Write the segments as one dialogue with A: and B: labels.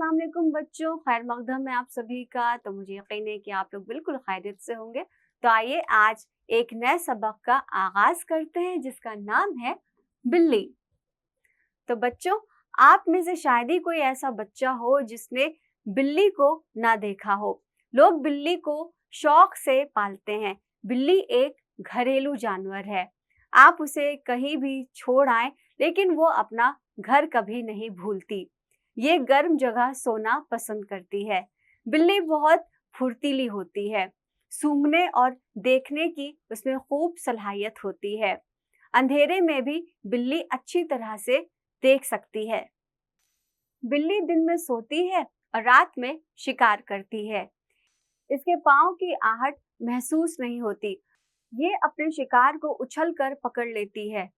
A: अस्सलाम वालेकुम बच्चों, खैर मकदम है आप सभी का। तो मुझे यकीन है कि आप लोग बिल्कुल खैरियत से होंगे। तो आइए आज एक नए सबक का आगाज करते हैं जिसका नाम है बिल्ली। तो बच्चों, आप में से शायद ही कोई ऐसा बच्चा हो जिसने बिल्ली को ना देखा हो। लोग बिल्ली को शौक से पालते हैं। बिल्ली एक घरेलू जानवर है। आप उसे कहीं भी छोड़ आए लेकिन वो अपना घर कभी नहीं भूलती। ये गर्म जगह सोना पसंद करती है। बिल्ली बहुत फुर्तीली होती है। सूंघने और देखने की उसमें खूब सलाहियत होती है। अंधेरे में भी बिल्ली अच्छी तरह से देख सकती है। बिल्ली दिन में सोती है और रात में शिकार करती है। इसके पाँव की आहट महसूस नहीं होती। ये अपने शिकार को उछलकर पकड़ लेती है।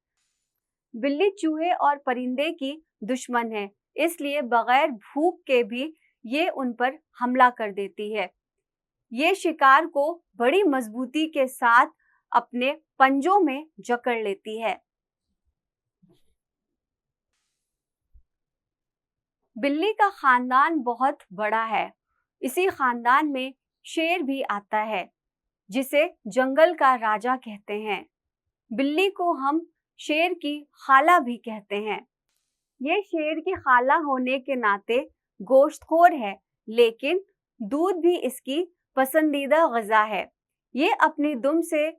A: बिल्ली चूहे और परिंदे की दुश्मन है, इसलिए बगैर भूख के भी ये उन पर हमला कर देती है। ये शिकार को बड़ी मजबूती के साथ अपने पंजों में जकड़ लेती है। बिल्ली का खानदान बहुत बड़ा है। इसी खानदान में शेर भी आता है, जिसे जंगल का राजा कहते हैं। बिल्ली को हम शेर की खाला भी कहते हैं। ये शेर की खाला होने के नाते गोश्तखोर है, लेकिन दूध भी इसकी पसंदीदा ग़िज़ा है। ये अपनी दुम से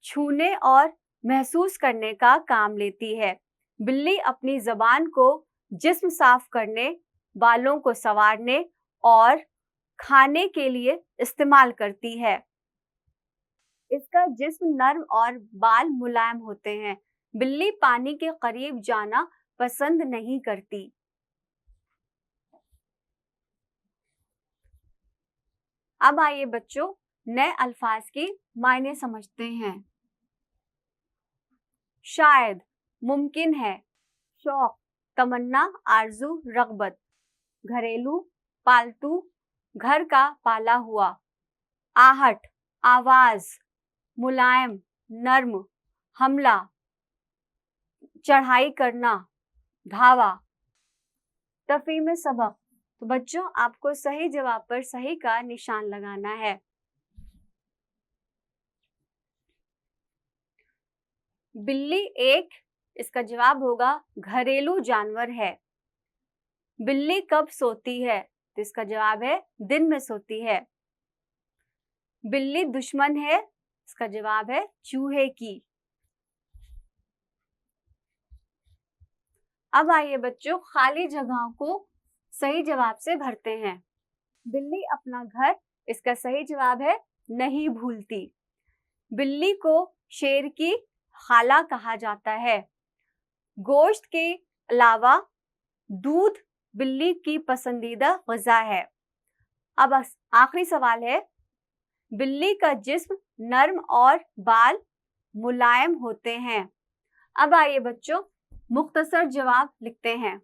A: छूने और महसूस करने का काम लेती है। बिल्ली अपनी ज़बान को जिस्म साफ करने, बालों को संवारने और खाने के लिए इस्तेमाल करती है। इसका जिस्म नर्म और बाल मुलायम होते हैं। बिल्ली पानी के करीब जाना पसंद नहीं करती। अब आइए बच्चों, नए अल्फाज की मायने समझते हैं। शायद, मुमकिन है, शौक, तमन्ना, आरजू, रगबत। घरेलू, पालतू, घर का पाला हुआ। आहट, आवाज, मुलायम, नर्म, हमला, चढ़ाई करना, धावा। तफहीम सबक। तो बच्चों, आपको सही जवाब पर सही का निशान लगाना है। बिल्ली एक, इसका जवाब होगा घरेलू जानवर है। बिल्ली कब सोती है? तो इसका जवाब है दिन में सोती है। बिल्ली दुश्मन है, इसका जवाब है चूहे की। अब आइए बच्चों, खाली जगहों को सही जवाब से भरते हैं। बिल्ली अपना घर, इसका सही जवाब है नहीं भूलती। बिल्ली को शेर की खाला कहा जाता है। गोश्त के अलावा दूध बिल्ली की पसंदीदा ग़िज़ा है। अब आखिरी सवाल है, बिल्ली का जिस्म नर्म और बाल मुलायम होते हैं। अब आइए बच्चों, मुख्तसर जवाब लिखते हैं।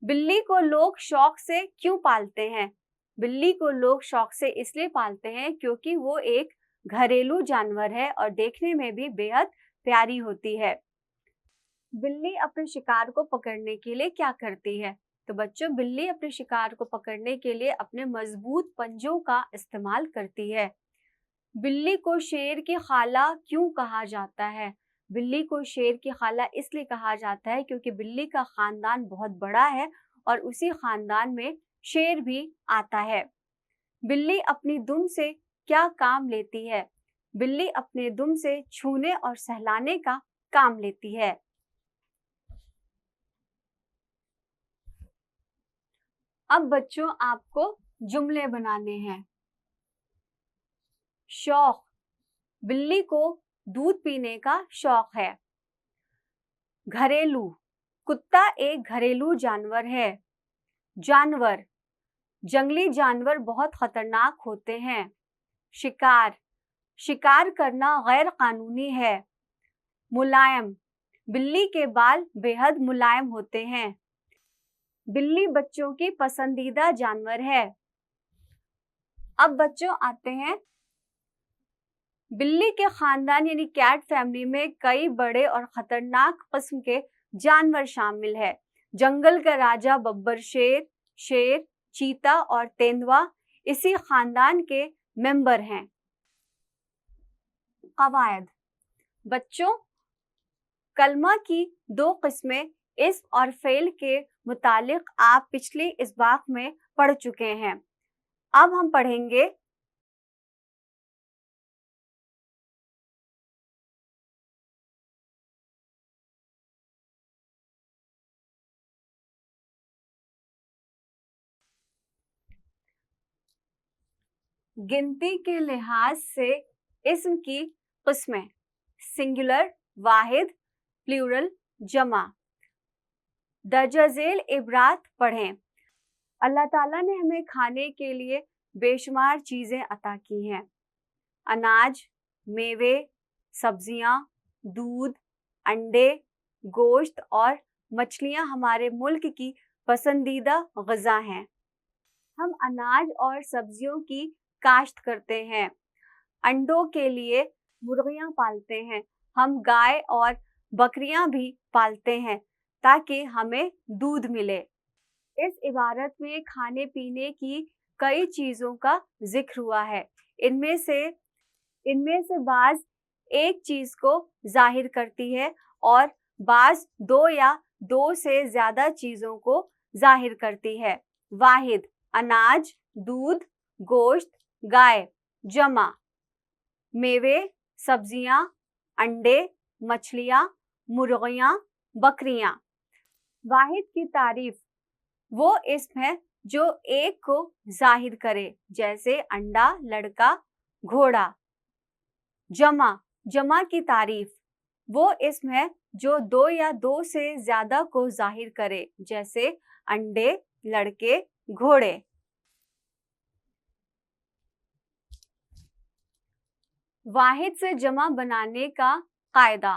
A: बिल्ली को लोग शौक से क्यों पालते हैं? बिल्ली को लोग शौक से इसलिए पालते हैं क्योंकि वो एक घरेलू जानवर है और देखने में भी बेहद प्यारी होती है। बिल्ली अपने शिकार को पकड़ने के लिए क्या करती है? तो बच्चों, बिल्ली अपने शिकार को पकड़ने के लिए अपने मजबूत पंजों का इस्तेमाल करती है। बिल्ली को शेर की खाला क्यों कहा जाता है? बिल्ली को शेर की खाला इसलिए कहा जाता है क्योंकि बिल्ली का खानदान बहुत बड़ा है और उसी खानदान में शेर भी आता है। बिल्ली अपनी दुम से क्या काम लेती है? बिल्ली अपने दुम से छूने और सहलाने का काम लेती है। अब बच्चों, आपको जुमले बनाने हैं। शौक, बिल्ली को दूध पीने का शौक है। घरेलू, कुत्ता एक घरेलू जानवर है। जानवर, जंगली जानवर बहुत खतरनाक होते हैं। शिकार, शिकार करना गैर कानूनी है। मुलायम, बिल्ली के बाल बेहद मुलायम होते हैं। बिल्ली बच्चों की पसंदीदा जानवर है। अब बच्चों आते हैं, बिल्ली के खानदान यानी कैट फैमिली में कई बड़े और खतरनाक किस्म के जानवर शामिल है। जंगल का राजा बब्बर शेर, शेर, चीता और तेंदुआ इसी खानदान के मेंबर हैं। कवायद। बच्चों, कलमा की 2 किस्में इस्म और फेल के मुतालिक आप पिछली इसबाक में पढ़ चुके हैं। अब हम पढ़ेंगे गिनती के लिहाज से इस्म की किस्में। सिंगुलर वाहिद, प्लूरल जमा। दर्जा-झेल इबरात पढ़ें। अल्लाह ताला ने हमें खाने के लिए बेशुमार चीज़ें अता की हैं। अनाज, मेवे, सब्जियां, दूध, अंडे, गोश्त और मछलियां हमारे मुल्क की पसंदीदा ग़िज़ा हैं। हम अनाज और सब्जियों की काश्त करते हैं। अंडों के लिए मुर्गियां पालते हैं। हम गाय और बकरियां भी पालते हैं ताकि हमें दूध मिले। इस इबारत में खाने पीने की कई चीज़ों का जिक्र हुआ है। इनमें से बाज़ एक चीज़ को जाहिर करती है और बाज़ 2 या 2 से ज़्यादा चीज़ों को जाहिर करती है। वाहिद, अनाज, दूध, गोश्त, गाय। जमा, मेवे, सब्जियां, अंडे, मछलियां, मुर्गियां, बकरियां। वाहिद की तारीफ वो इस्म है जो एक को जाहिर करे, जैसे अंडा, लड़का, घोड़ा। जमा की तारीफ वो इस्म है जो 2 या 2 से ज्यादा को जाहिर करे, जैसे अंडे, लड़के, घोड़े। वाहिद से जमा बनाने का कायदा।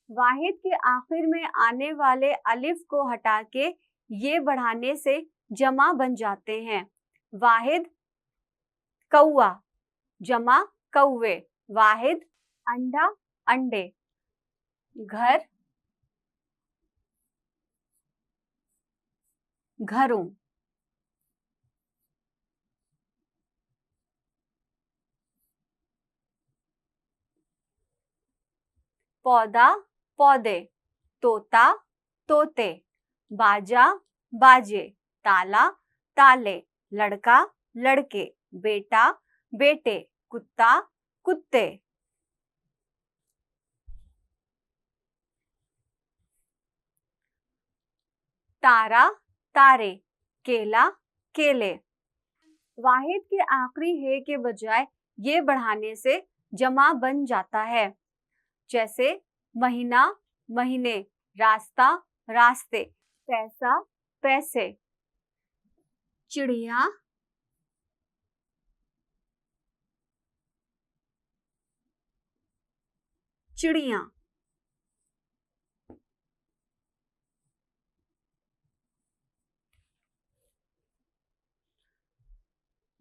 A: वाहिद के आखिर में आने वाले अलिफ को हटा के ये बढ़ाने से जमा बन जाते हैं। वाहिद कौआ, जमा कौवे। वाहिद अंडा, अंडे। घर, घरों। पौधा, पौधे। तोता, तोते। बाजा, बाजे। ताला, ताले। लड़का, लड़के। बेटा, बेटे। कुत्ता, कुत्ते। तारा, तारे। केला, केले। वाहिद के आखिरी है के बजाय ये बढ़ाने से जमा बन जाता है, जैसे महीना, महीने। रास्ता, रास्ते। पैसा, पैसे। चिड़िया, चिड़िया।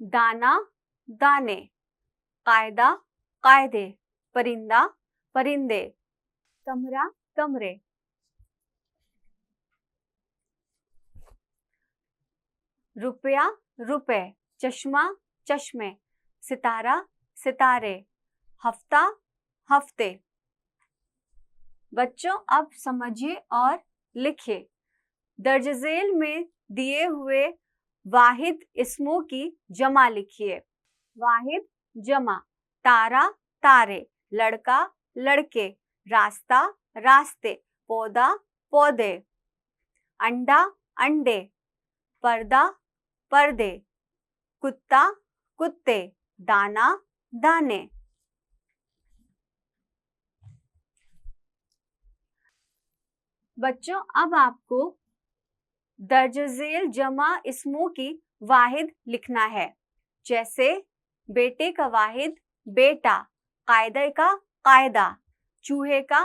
A: दाना, दाने। कायदा, कायदे। परिंदा, परिंदे। कमरा, कमरे। रुपया, रुपए। चश्मा, चश्मे। सितारा, सितारे। हफ्ता, हफ्ते। बच्चों, अब समझिए और लिखिए। दर्ज-झेल में दिए हुए वाहिद इस्मों की जमा लिखिए। वाहिद जमा। तारा, तारे। लड़का, लड़के। रास्ता, रास्ते। पौधा, पौधे। अंडा, अंडे। पर्दा, पर्दे। कुत्ता, कुत्ते। दाना, दाने। बच्चों, अब आपको दर्ज-झेल जमा इस्मों की वाहिद लिखना है, जैसे बेटे का वाहिद बेटा, कायदे का कायदा, चूहे का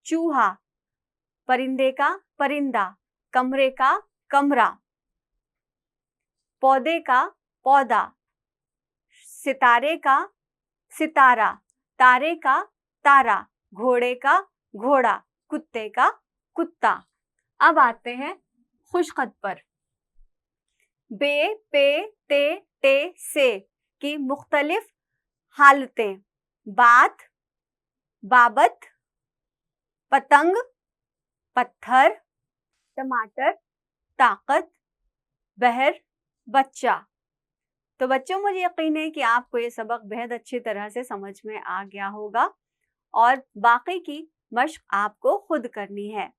A: चूहा, परिंदे का परिंदा, कमरे का कमरा, पौधे का पौधा, सितारे का सितारा, तारे का तारा, घोड़े का घोड़ा, कुत्ते का कुत्ता। अब आते हैं खुशखत पर। बे, पे, ते, टे, से की मुख्तलिफ हालतें। बात, बाबत, पतंग, पत्थर, टमाटर, ताकत, बहर, बच्चा। तो बच्चों, मुझे यकीन है कि आपको ये सबक बेहद अच्छी तरह से समझ में आ गया होगा और बाकी की मश्क आपको खुद करनी है।